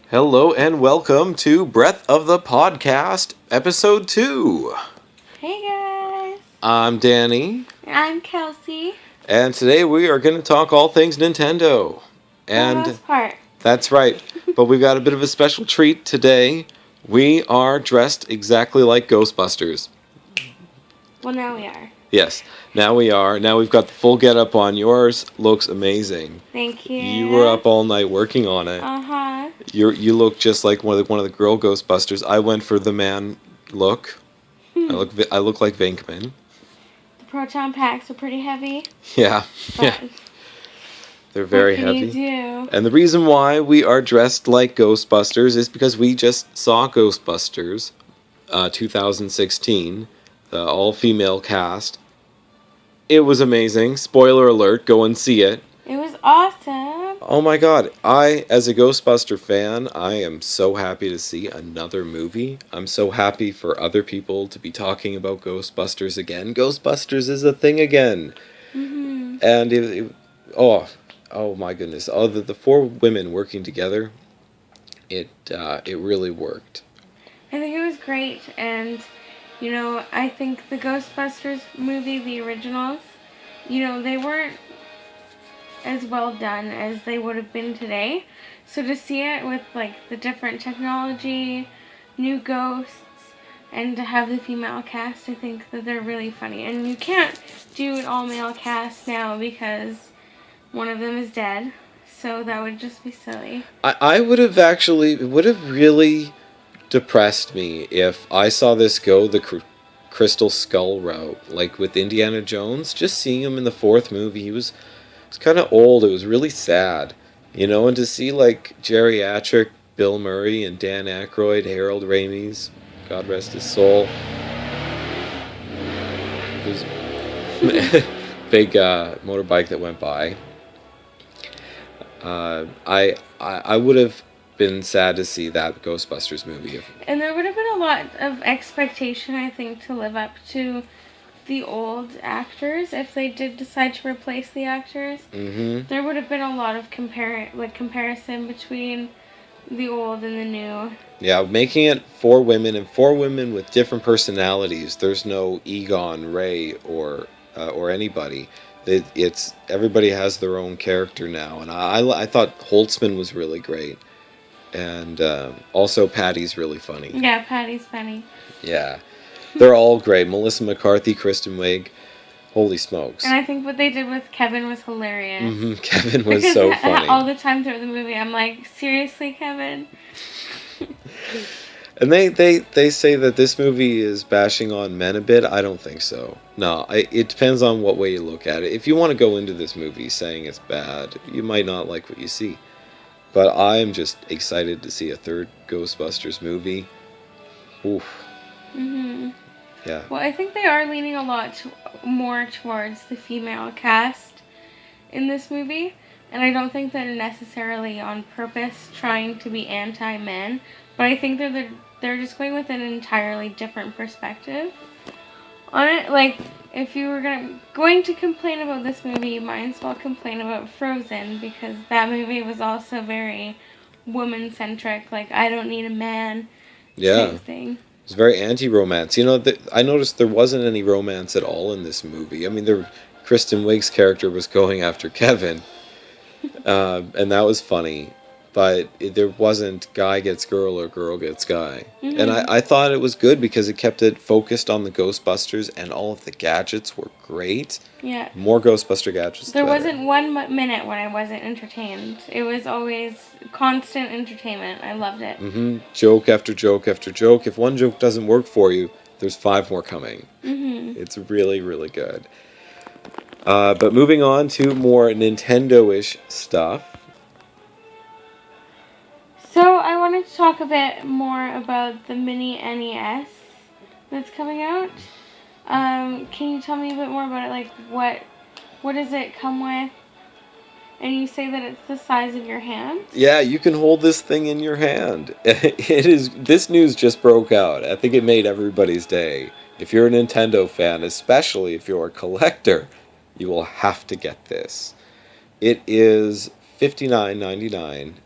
Hello and welcome to Breath of the Podcast, Episode 2. Hey guys! I'm Danny, I'm Kelsey. and today we are going to talk all things Nintendo. For the And most part. that's right, but we've got a bit of a special treat today. We are dressed exactly like Ghostbusters. Well, now we are. Yes, now we are. Now we've got the full getup on. Yours looks amazing. Thank you. You were up all night working on it. Uh-huh. You look just like one of the girl Ghostbusters. I went for the man look. I look like Venkman. The proton packs are pretty heavy. Yeah, But they're very what can heavy. you do? And the reason why we are dressed like Ghostbusters is because we just saw Ghostbusters, 2016, the all-female cast. It was amazing. Spoiler alert, go and see it. It was awesome. Oh my god, as a Ghostbuster fan, I am so happy to see another movie. I'm so happy for other people to be talking about Ghostbusters again. Ghostbusters is a thing again. Mm-hmm. And oh my goodness. Oh, the four women working together, it really worked. I think it was great, and, I think the Ghostbusters movie, the originals, they weren't as well done as they would have been today. So to see it with, the different technology, new ghosts, and to have the female cast, I think that they're really funny. And you can't do an all-male cast now because one of them is dead. So that would just be silly. I would have it would have really depressed me if I saw this go the Crystal Skull route, like with Indiana Jones. Just seeing him in the fourth movie, he was kind of old. It was really sad, and to see geriatric Bill Murray and Dan Aykroyd, Harold Ramis, God rest his soul. It was big motorbike that went by. I would have been sad to see that Ghostbusters movie. And there would have been a lot of expectation, I think, to live up to the old actors. If they did decide to replace the actors, there would have been a lot of comparison between the old and the new. Yeah, making it four women and four women with different personalities. There's no Egon, Ray, or anybody. It's everybody has their own character now, and I thought Holtzman was really great, and also Patty's really funny. Yeah, Patty's funny. Yeah, they're all great. Melissa McCarthy, Kristen Wiig, holy smokes! And I think what they did with Kevin was hilarious. Kevin was so funny. All the time throughout the movie, I'm like, seriously, Kevin? And they say that this movie is bashing on men a bit. I don't think so. No, it depends on what way you look at it. If you want to go into this movie saying it's bad, you might not like what you see. But I'm just excited to see a third Ghostbusters movie. Oof. Mm-hmm. Yeah. Well, I think they are leaning a lot more towards the female cast in this movie. And I don't think they're necessarily on purpose trying to be anti-men. But I think they're just going with an entirely different perspective on it. Like, if you were going to complain about this movie, you might as well complain about Frozen, because that movie was also very woman-centric. Like, I don't need a man type thing. It's very anti-romance. I noticed there wasn't any romance at all in this movie. I mean, Kristen Wiig's character was going after Kevin, and that was funny. But there wasn't guy gets girl or girl gets guy. Mm-hmm. And I thought it was good because it kept it focused on the Ghostbusters, and all of the gadgets were great. Yeah. More Ghostbuster gadgets. There wasn't 1 minute when I wasn't entertained. It was always constant entertainment. I loved it. Mm-hmm. Joke after joke after joke. If one joke doesn't work for you, there's 5 more coming. Mm-hmm. It's really, really good. But moving on to more Nintendo-ish stuff. So I wanted to talk a bit more about the mini NES that's coming out. Can you tell me a bit more about it? Like, what does it come with? And you say that it's the size of your hand? Yeah, you can hold this thing in your hand. This news just broke out. I think it made everybody's day. If you're a Nintendo fan, especially if you're a collector, you will have to get this. It is $59.99.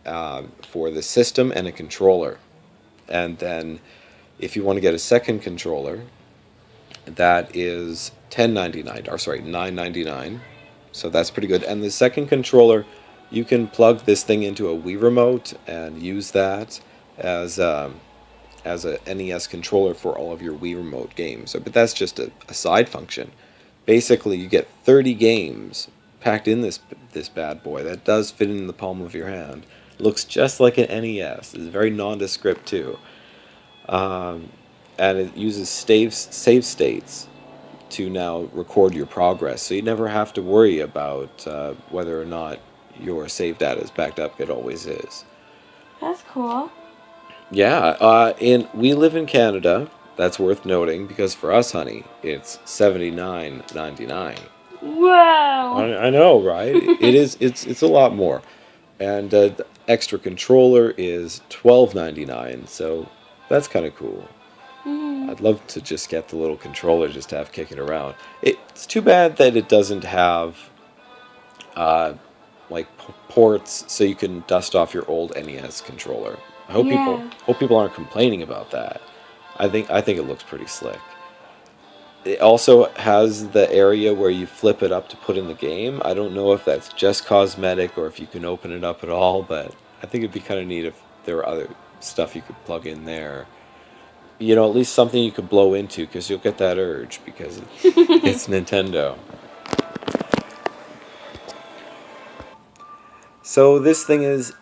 for the system and a controller. And then if you want to get a second controller, that is $10.99, or sorry, $9.99. So that's pretty good. And the second controller, you can plug this thing into a Wii remote and use that as as a NES controller for all of your Wii remote games. But that's just a side function. Basically, you get 30 games packed in this bad boy that does fit in the palm of your hand. Looks just like an NES. It's very nondescript too, um, and it uses save states to now record your progress. So you never have to worry about whether or not your save data is backed up. It always is. That's cool. Yeah, and we live in Canada. That's worth noting because for us, honey, it's $79.99. Whoa! I know, right? It is. It's a lot more, and the extra controller is $12.99. So that's kind of cool. Hmm. I'd love to just get the little controller just to have kicking around. It's too bad that it doesn't have uh, like ports so you can dust off your old NES controller. I Yeah. hope people aren't complaining about that. I think it looks pretty slick. It also has the area where you flip it up to put in the game. I don't know if that's just cosmetic or if you can open it up at all, but I think it'd be kind of neat if there were other stuff you could plug in there. You know, at least something you could blow into because you'll get that urge because it's Nintendo. So this thing is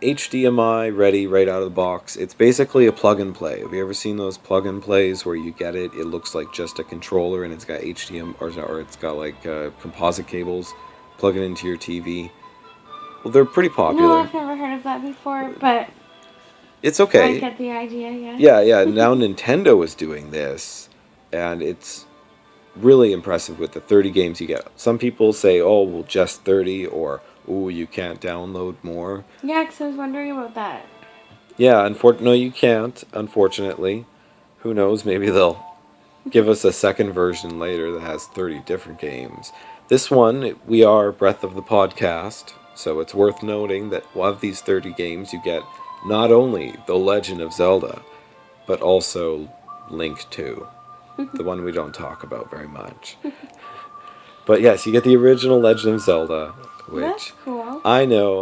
HDMI ready right out of the box. It's basically a plug and play. Have you ever seen those plug and plays where you get it? It looks like just a controller and it's got HDMI or it's got like composite cables plugging into your TV. Well, they're pretty No, popular. I've never heard of that before, but It's I okay. get the idea, yeah. Yeah, yeah. Now Nintendo is doing this, and it's really impressive with the 30 games you get. Some people say, "Oh, well, just 30," or "Oh, you can't download more." Yeah, because I was wondering about that. Yeah, no, you can't. Unfortunately, who knows? Maybe they'll give us a second version later that has 30 different games. This one, we are Breath of the Podcast, so it's worth noting that of these 30 games, you get not only The Legend of Zelda, but also Link 2, the one we don't talk about very much. But yes, you get the original Legend of Zelda, That's which cool. I know,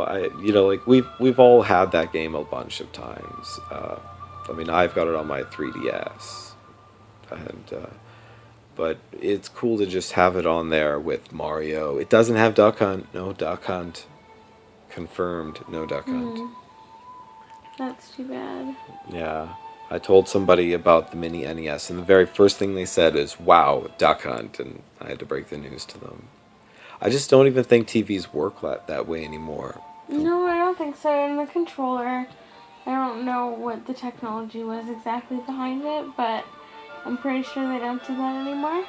like we've all had that game a bunch of times. I mean, I've got it on my 3DS, and but it's cool to just have it on there with Mario. It doesn't have Duck Hunt. No Duck Hunt. Confirmed. No Duck Hunt. Hmm. That's too bad. Yeah. I told somebody about the mini NES, and the very first thing they said is, "Wow, Duck Hunt," and I had to break the news to them. I just don't even think TVs work that way anymore. No, I don't think so. And the controller, I don't know what the technology was exactly behind it, but I'm pretty sure they don't do that anymore.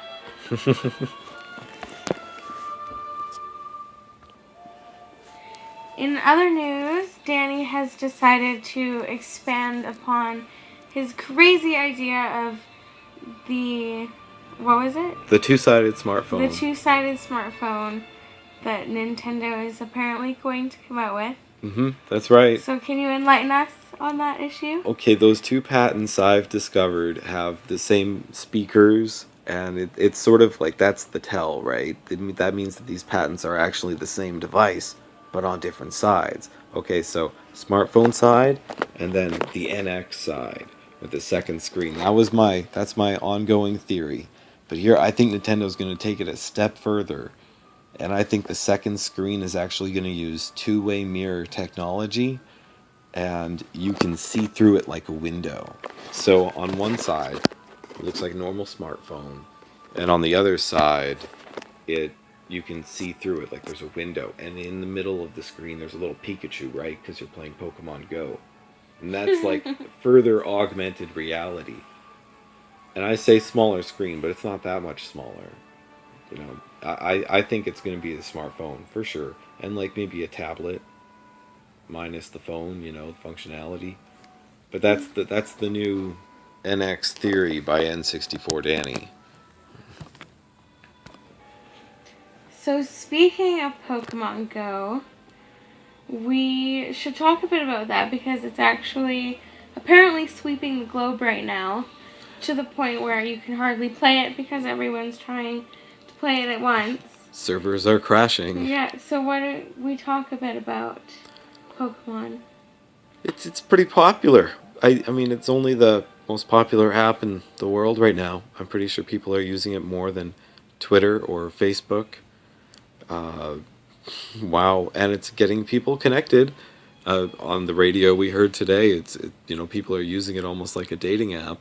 In other news, Danny has decided to expand upon his crazy idea of the, what was it? The two-sided The smartphone. two-sided smartphone that Nintendo is apparently going to come out with. That's right. So can you enlighten us on that issue? Okay, those two patents I've discovered have the same speakers, and it's sort of like that's the tell, right? That means that these patents are actually the same device, but on different sides. Okay, so smartphone side, and then the NX side with the second screen. That's my ongoing theory. But here, I think Nintendo's going to take it a step further, and I think the second screen is actually going to use two-way mirror technology and you can see through it like a window. So on one side, it looks like a normal smartphone, and on the other side, it you can see through it like there's a window. And in the middle of the screen, there's a little Pikachu, right? Because you're playing Pokemon Go, and that's like further augmented reality. And I say smaller screen, but it's not that much smaller. You know, I think it's going to be the smartphone for sure, and like maybe a tablet minus the phone, functionality. But that's the new NX theory by N64 Danny. So speaking of Pokemon Go, we should talk a bit about that because it's actually apparently sweeping the globe right now to the point where you can hardly play it because everyone's trying to play it at once. Servers are crashing. Yeah, so why don't we talk a bit about Pokemon? It's pretty popular. I mean, it's only the most popular app in the world right now. I'm pretty sure people are using it more than Twitter or Facebook. Uh, wow, and it's getting people connected. On the radio we heard today, people are using it almost like a dating app.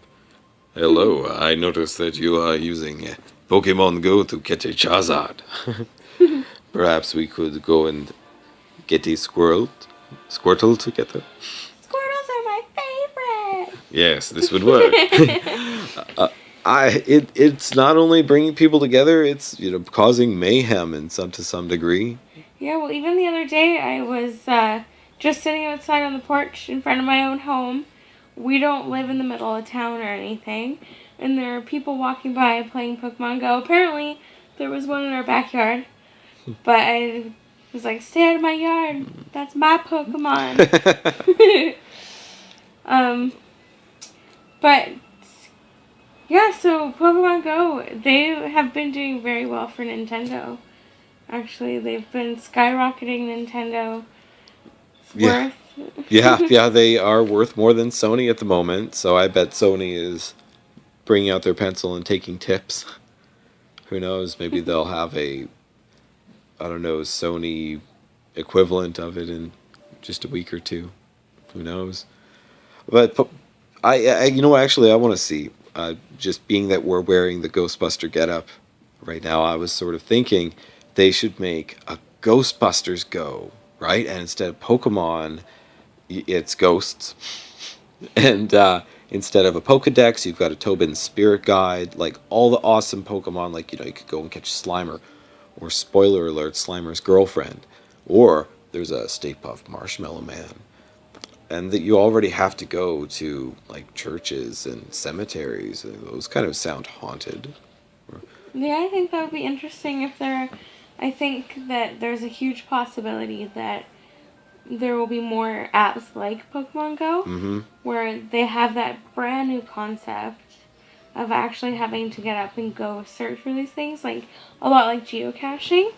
Hello, I noticed that you are using Pokemon Go to catch a Charizard. Perhaps we could go and get a Squirtle together. Squirtles are my favorite! Yes, this would work. It's not only bringing people together, it's causing mayhem to some degree. Yeah, well, even the other day I was just sitting outside on the porch in front of my own home. We don't live in the middle of town or anything, and there are people walking by playing Pokemon Go. Apparently, there was one in our backyard, but I was like, "Stay out of my yard. That's my Pokemon." um, but yeah, so Pokemon Go, they have been doing very well for Nintendo. Actually, they've been skyrocketing Nintendo's Yeah, worth. yeah, they are worth more than Sony at the moment. So I bet Sony is bringing out their pencil and taking tips. Who knows? Maybe they'll have I don't know, Sony equivalent of it in just a week or two. Who knows? But you know what? Actually, I want to see. Just being that we're wearing the Ghostbuster getup right now, I was sort of thinking they should make a Ghostbusters Go, right? And instead of Pokemon, it's ghosts. And instead of a Pokedex, you've got a Tobin Spirit Guide, like all the awesome Pokemon. Like you could go and catch Slimer, or spoiler alert, Slimer's girlfriend, or there's a Stay Puft Marshmallow Man, and that you already have to go to like churches and cemeteries. And those kind of sound haunted. Yeah, I think that would be interesting if there. I think that there's a huge possibility that there will be more apps like Pokemon Go, Mm-hmm. where they have that brand new concept of actually having to get up and go search for these things, like a lot like geocaching.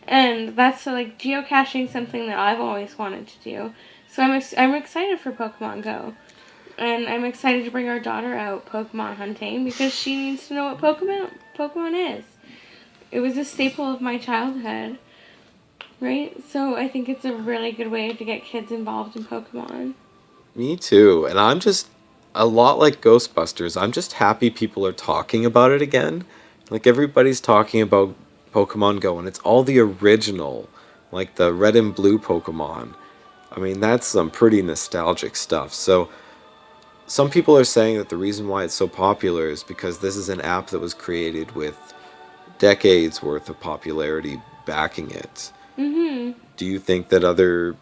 And that's like geocaching something that I've always wanted to do. So I'm excited for Pokemon Go. And I'm excited to bring our daughter out Pokemon hunting because she needs to know what Pokemon is. It was a staple of my childhood, right? So I think it's a really good way to get kids involved in Pokemon. Me too. And I'm just a lot like Ghostbusters. I'm just happy people are talking about it again. Like everybody's talking about Pokemon Go, and it's all the original, like the red and blue Pokemon. I mean, that's some pretty nostalgic stuff. So some people are saying that the reason why it's so popular is because this is an app that was created with decades worth of popularity backing it. Mm-hmm. Do you think that other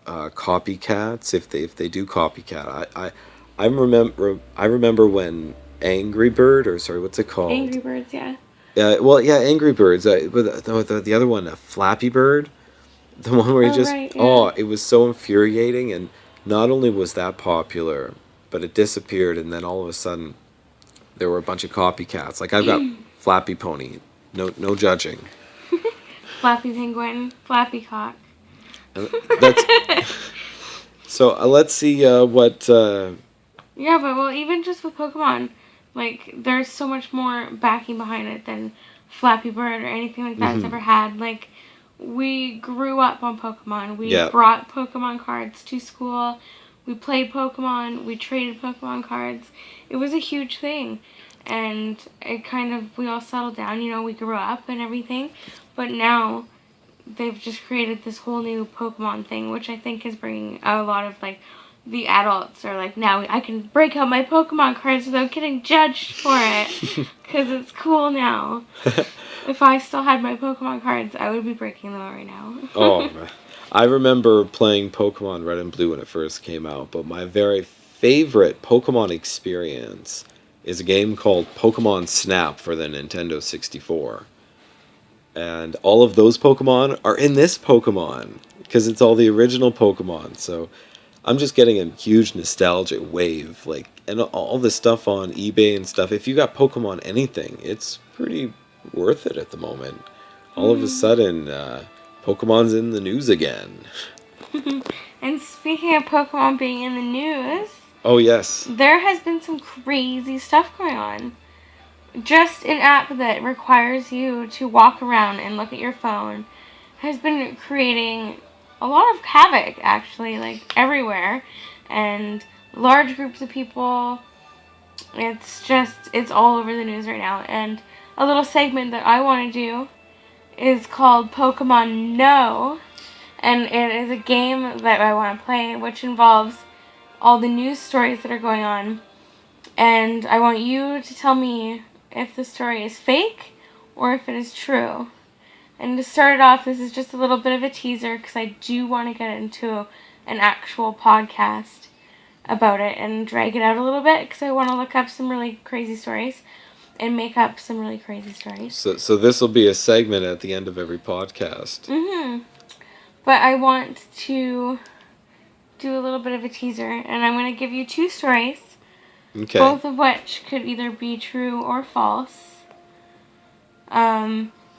copycats, if they do copycat, I remember when Angry Bird, or sorry, what's it called? Angry Birds, yeah. Well, yeah, Angry Birds. But the other one, Flappy Bird, the one where he Oh, just right, yeah. it was so infuriating, and not only was that popular, but it disappeared, and then all of a sudden there were a bunch of copycats. Like I've got Flappy Pony, no judging. Flappy Penguin, Flappy Cock. That's so. Let's see what. Yeah, but well, even just with Pokemon, like there's so much more backing behind it than Flappy Bird or anything like that's Mhm. ever had. Like we grew up on Pokemon. We Yeah. brought Pokemon cards to school. We played Pokemon. We traded Pokemon cards. It was a huge thing, and it kind of we all settled down. We grew up and everything, but now they've just created this whole new Pokemon thing, which I think is bringing a lot of like the adults are like, now I can break out my Pokemon cards without getting judged for it because it's cool now. If I still had my Pokemon cards, I would be breaking them out right now. Oh, man. I remember playing Pokemon Red and Blue when it first came out, but my very favorite Pokemon experience is a game called Pokemon Snap for the Nintendo 64. And all of those Pokemon are in this Pokemon. because it's all the original Pokemon. So I'm just getting a huge nostalgia wave, like, and all this stuff on eBay and stuff. If you got Pokemon anything, it's pretty worth it at the moment. All of a sudden, Pokemon's in the news again. And speaking of Pokemon being in the news, Oh yes, there has been some crazy stuff going on. Just an app that requires you to walk around and look at your phone has been creating a lot of havoc, actually, like everywhere. And large groups of people. It's all over the news right now. And a little segment that I want to do is called Pokemon No. And it is a game that I want to play, which involves all the news stories that are going on. And I want you to tell me if the story is fake or if it is true. And to start it off, this is just a little bit of a teaser because I do want to get into an actual podcast about it and drag it out a little bit because I want to look up some really crazy stories and make up some really crazy stories. so this will be a segment at the end of every podcast. But I want to do a little bit of a teaser, and I'm going to give you two stories, Okay. both of which could either be true or false.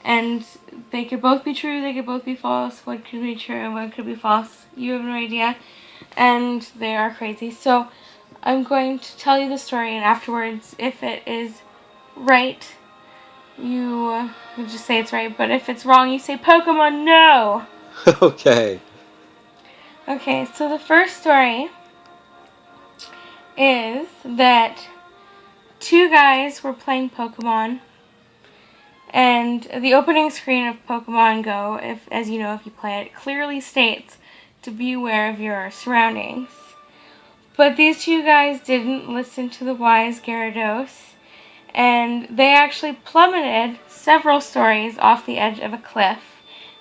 And they could both be true, they could both be false. What could be true and what could be false? You have no idea. And they are crazy. So I'm going to tell you the story, and afterwards, if it is right, you just say it's right. But if it's wrong, you say Pokemon no! Okay. Okay, so the first story is that two guys were playing Pokemon, and the opening screen of Pokemon Go, as you know if you play it, clearly states to be aware of your surroundings. But these two guys didn't listen to the wise Gyarados, and they actually plummeted several stories off the edge of a cliff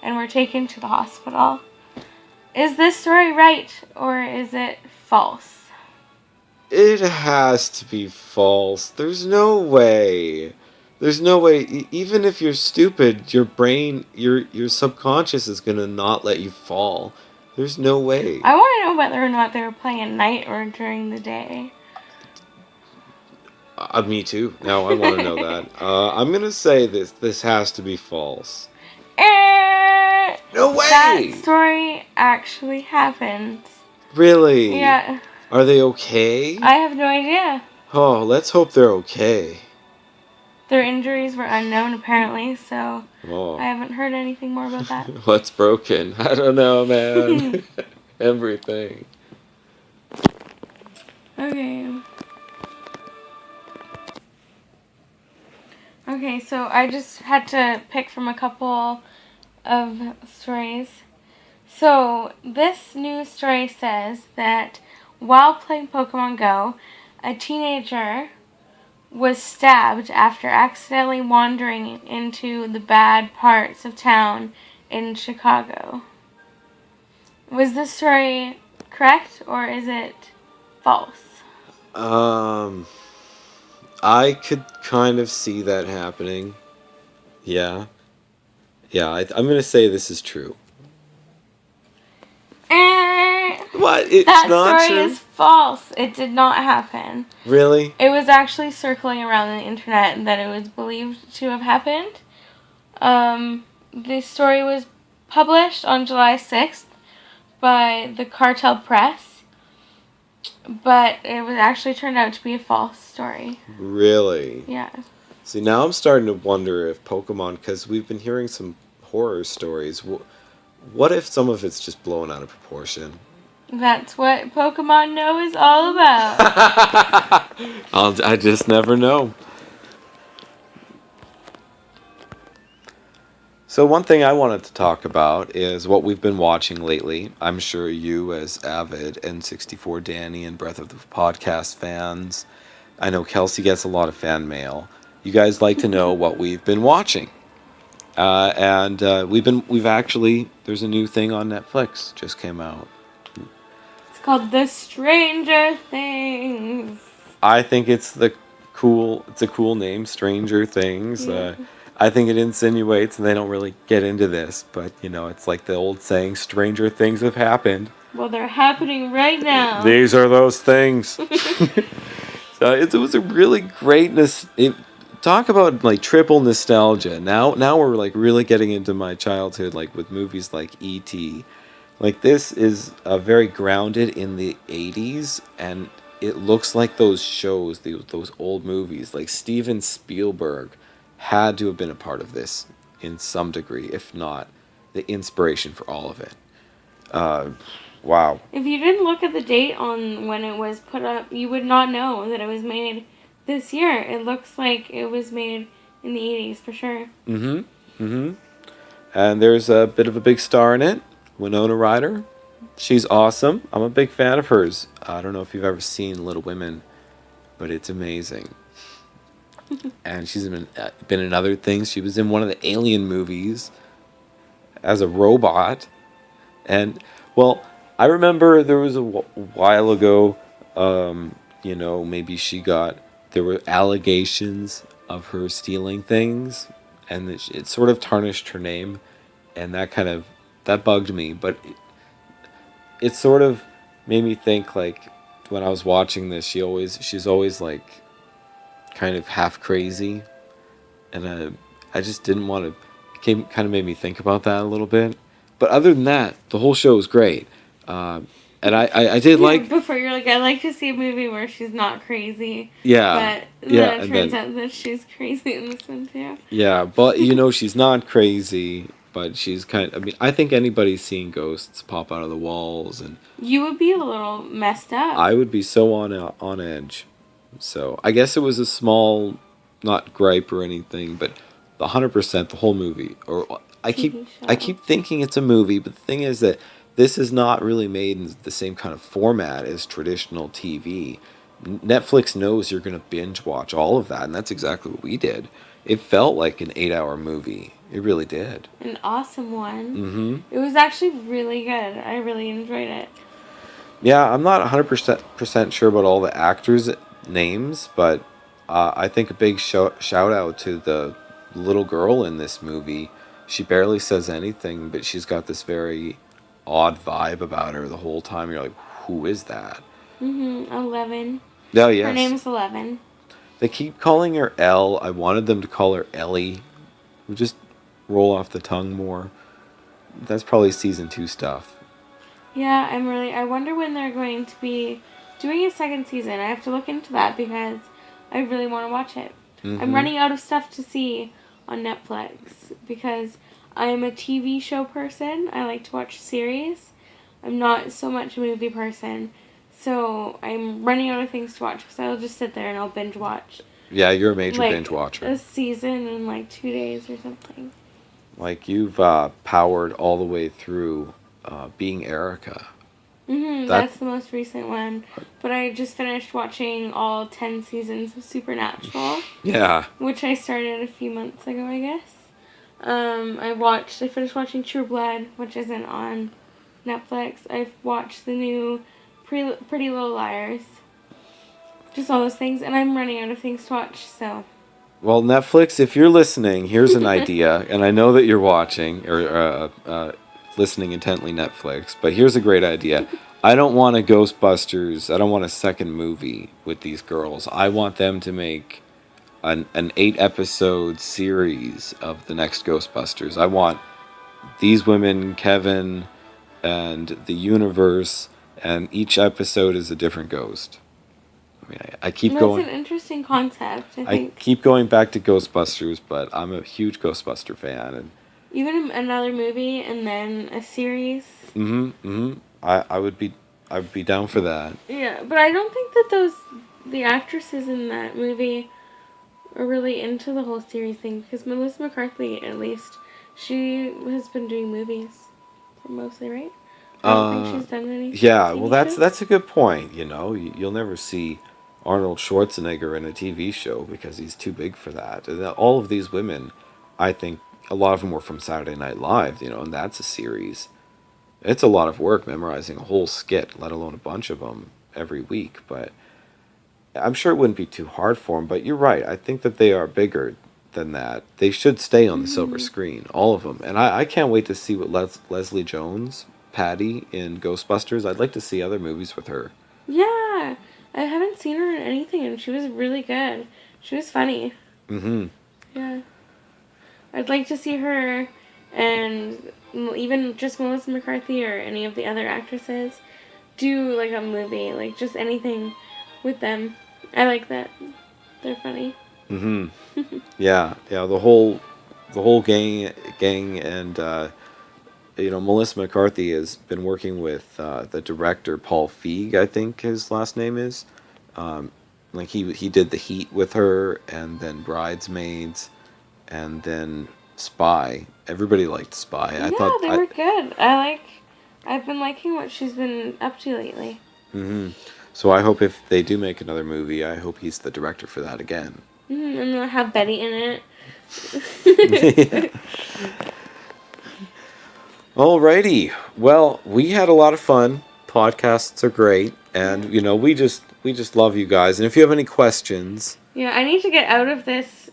and were taken to the hospital. Is this story right or is it false? It has to be false. There's no way. There's no way. Even if you're stupid, your brain, your subconscious is gonna not let you fall. There's no way. I want to know whether or not they were playing at night or during the day. Me too. Now I want to know that. I'm gonna say this has to be false. No way! That story actually happened. Really? Yeah. Are they okay? I have no idea. Oh, let's hope they're okay. Their injuries were unknown, apparently, so Oh. I haven't heard anything more about that. What's broken? I don't know, man. Everything. Okay. Okay, so I just had to pick from a couple of stories. So this news story says that while playing Pokemon Go, a teenager was stabbed after accidentally wandering into the bad parts of town in Chicago. Was this story correct or is it false? I could kind of see that happening. Yeah. Yeah, I'm gonna say this is true. What? It's that not story true? is false. It did not happen. Really? It was actually circling around the internet that it was believed to have happened. The story was published on July 6th by the Cartel Press, but it was actually turned out to be a false story. Really? Yeah. See, now I'm starting to wonder if Pokemon, because we've been hearing some horror stories, what if some of it's just blown out of proportion? That's what Pokemon No is all about. I just never know. So one thing I wanted to talk about is what we've been watching lately. I'm sure you, as avid N64 Danny and Breath of the Podcast fans, I know Kelsey gets a lot of fan mail. You guys like to know what we've been watching, and we've actually, there's a new thing on Netflix just came out. It's called The Stranger Things. I think it's a cool name, Stranger Things. Yeah. I think it insinuates, and they don't really get into this, but it's like the old saying, stranger things have happened. Well, they're happening right now. These are those things. So it was a really greatness. Talk about like triple nostalgia. Now we're like really getting into my childhood, like with movies like E.T. Like this is very grounded in the '80s, and it looks like those shows, those old movies. Like Steven Spielberg had to have been a part of this in some degree, if not the inspiration for all of it. Uh, wow. If you didn't look at the date on when it was put up, you would not know that it was made this year. It looks like it was made in the 80s for sure. Mm-hmm. Mm-hmm. And there's a bit of a big star in it, Winona Ryder. She's awesome. I'm a big fan of hers. I don't know if you've ever seen Little Women, but it's amazing. And she's been in other things. She was in one of the Alien movies as a robot. And, well, I remember there was a while ago, maybe there were allegations of her stealing things, and it sort of tarnished her name, and that bugged me. But it sort of made me think, like, when I was watching this, she's always like kind of half crazy, and I just didn't want to. It kind of made me think about that a little bit. But other than that, the whole show is great. And I did like. Before you're like, I like to see a movie where she's not crazy. Yeah. But Yeah. then it turns out that she's crazy in this one too. Yeah, but she's not crazy, but she's I mean, I think anybody's seen ghosts pop out of the walls, and You would be a little messed up. I would be so on edge. So I guess it was a small, not gripe or anything, but 100% the whole movie. Or I keep thinking it's a movie, but the thing is that this is not really made in the same kind of format as traditional TV. Netflix knows you're going to binge watch all of that, and that's exactly what we did. It felt like an 8-hour movie. It really did. An awesome one. Mm-hmm. It was actually really good. I really enjoyed it. Yeah, I'm not 100% sure about all the actors' names, but I think a big shout out to the little girl in this movie. She barely says anything, but she's got this very odd vibe about her the whole time. You're like, who is that? 11. Oh, yes. Her name's 11. They keep calling her Elle. I wanted them to call her Ellie. Would just roll off the tongue more. That's probably season 2 stuff. Yeah, I wonder when they're going to be doing a second season. I have to look into that because I really want to watch it. Mm-hmm. I'm running out of stuff to see on Netflix because I'm a TV show person. I like to watch series. I'm not so much a movie person. So I'm running out of things to watch because I'll just sit there and I'll binge watch. Yeah, you're a major binge watcher. A season in like 2 days or something. Like you've powered all the way through Being Erica. That's the most recent one. But I just finished watching all 10 seasons of Supernatural. Yeah. Which I started a few months ago, I guess. I finished watching True Blood, which isn't on Netflix. I've watched the new Pretty Little Liars. Just all those things. And I'm running out of things to watch, so. Well, Netflix, if you're listening, here's an idea. And I know that you're watching or listening intently, Netflix. But here's a great idea. I don't want a Ghostbusters. I don't want a second movie with these girls. I want them to make an 8-episode series of the next Ghostbusters. I want these women, Kevin, and the universe, and each episode is a different ghost. I mean, I keep going. That's an interesting concept, I think. I keep going back to Ghostbusters, but I'm a huge Ghostbuster fan. And even another movie and then a series. I would be down for that. Yeah, but I don't think that the actresses in that movie are really into the whole series thing, because Melissa McCarthy, at least, she has been doing movies mostly, right? I don't think she's done any. Yeah, well, that's a good point. You'll never see Arnold Schwarzenegger in a TV show because he's too big for that. And all of these women, I think a lot of them were from Saturday Night Live, and that's a series. It's a lot of work memorizing a whole skit, let alone a bunch of them every week. But I'm sure it wouldn't be too hard for them. But you're right. I think that they are bigger. than that. They should stay on the silver Mhm. screen, all of them. And I can't wait to see what Leslie Jones, Patty in Ghostbusters. I'd like to see other movies with her. Yeah, I haven't seen her in anything, and she was really good. She was funny. Mm-hmm. Yeah, I'd like to see her, and even just Melissa McCarthy or any of the other actresses do like a movie, like just anything with them. I like that. They're funny. Mm-hmm. Yeah, yeah. The whole gang, and Melissa McCarthy has been working with the director Paul Feig, I think his last name is. Um, like he did The Heat with her, and then Bridesmaids, and then Spy. Everybody liked Spy. I Yeah, thought they I. were good. I've been liking what she's been up to lately. Hmm. So I hope if they do make another movie, I hope he's the director for that again. And they'll have Betty in Yeah. it. Alrighty. Well, we had a lot of fun. Podcasts are great, and we just love you guys. And if you have any questions, Yeah, I need to get out of this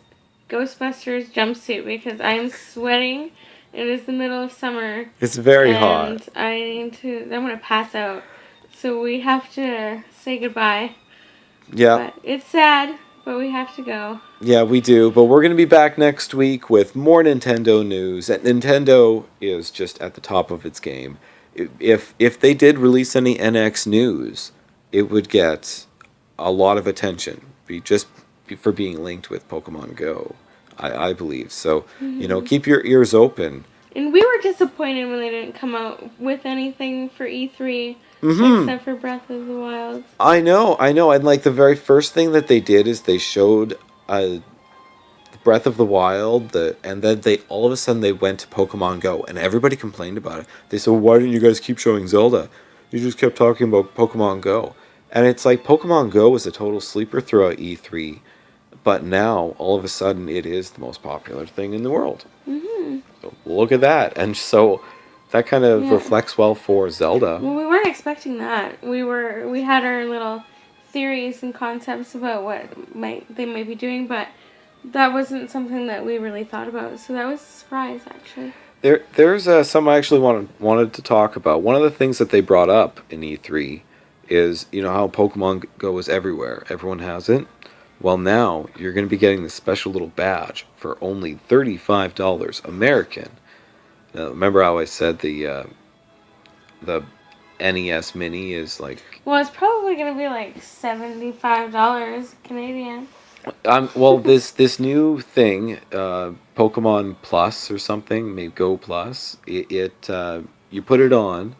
Ghostbusters jumpsuit because I'm sweating. It is the middle of summer, it's very hot. and I'm gonna pass out. So we have to say goodbye. Yeah, But it's sad, but we have to go. yeah, we do. But we're gonna be back next week with more Nintendo news. And Nintendo is just at the top of its game. If they did release any NX news, it would get a lot of attention. For being linked with Pokemon Go, I believe. So Hmm. keep your ears open. And we were disappointed when they didn't come out with anything for E3 Mm-hmm. except for Breath of the Wild. I know. And like the very first thing that they did is they showed Breath of the Wild, and then they all of a sudden they went to Pokemon Go, and everybody complained about it. They said, "Why didn't you guys keep showing Zelda? You just kept talking about Pokemon Go." And it's like Pokemon Go was a total sleeper throughout E3, but now all of a sudden it is the most popular thing in the world. Hmm. So look at that, and so that kind of Yeah. reflects well for Zelda. Well, we weren't expecting that. We had our little theories and concepts about what they might be doing, but that wasn't something that we really thought about. So that was a surprise, actually. There's some I actually wanted to talk about. One of the things that they brought up in E3 is how Pokemon Go is everywhere. Everyone has it. Well, now you're going to be getting this special little badge for only $35 American. Now, remember how I said the NES Mini is like. Well, it's probably gonna be like $75 Canadian. Well, this new thing, Pokemon Plus or something, maybe Go Plus. You put it on.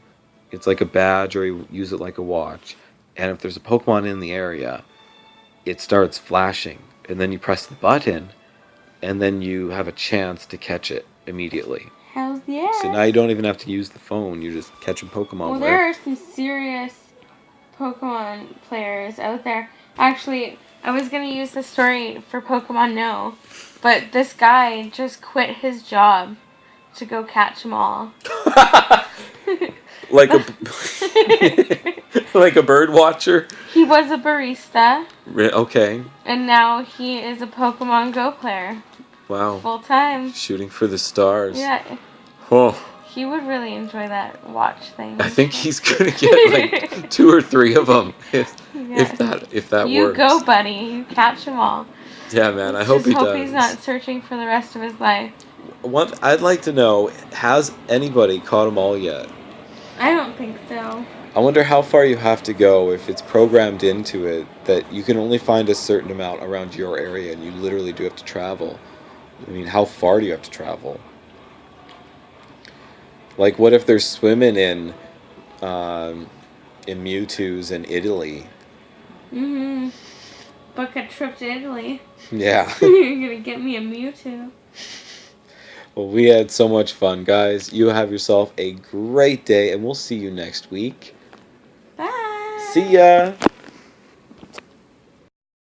It's like a badge, or you use it like a watch. And if there's a Pokemon in the area, it starts flashing, and then you press the button, and then you have a chance to catch it immediately. Hell yeah! So now you don't even have to use the phone. You just catch a Pokemon. Well, there are some serious Pokemon players out there. Actually, I was gonna use the story for Pokemon No, but this guy just quit his job to go catch them all. like a like a bird watcher. He was a barista, Okay. and now he is a Pokemon Go player. Wow. Full time. Shooting for the stars. Yeah. Oh. He would really enjoy that watch thing. I think he's gonna get like 2 or 3 of them if that you works. You go, buddy. You catch them all. Yeah, man. I hope he does. Hope he's not searching for the rest of his life. What I'd like to know, has anybody caught them all yet? I don't think so. I wonder how far you have to go if it's programmed into it that you can only find a certain amount around your area, and you literally do have to travel. I mean, how far do you have to travel? Like, what if they're swimming in Mewtwo's in Italy? Mm-hmm. Book a trip to Italy. Yeah. You're gonna get me a Mewtwo. Well, we had so much fun, guys. You have yourself a great day, and we'll see you next week. Bye. See ya.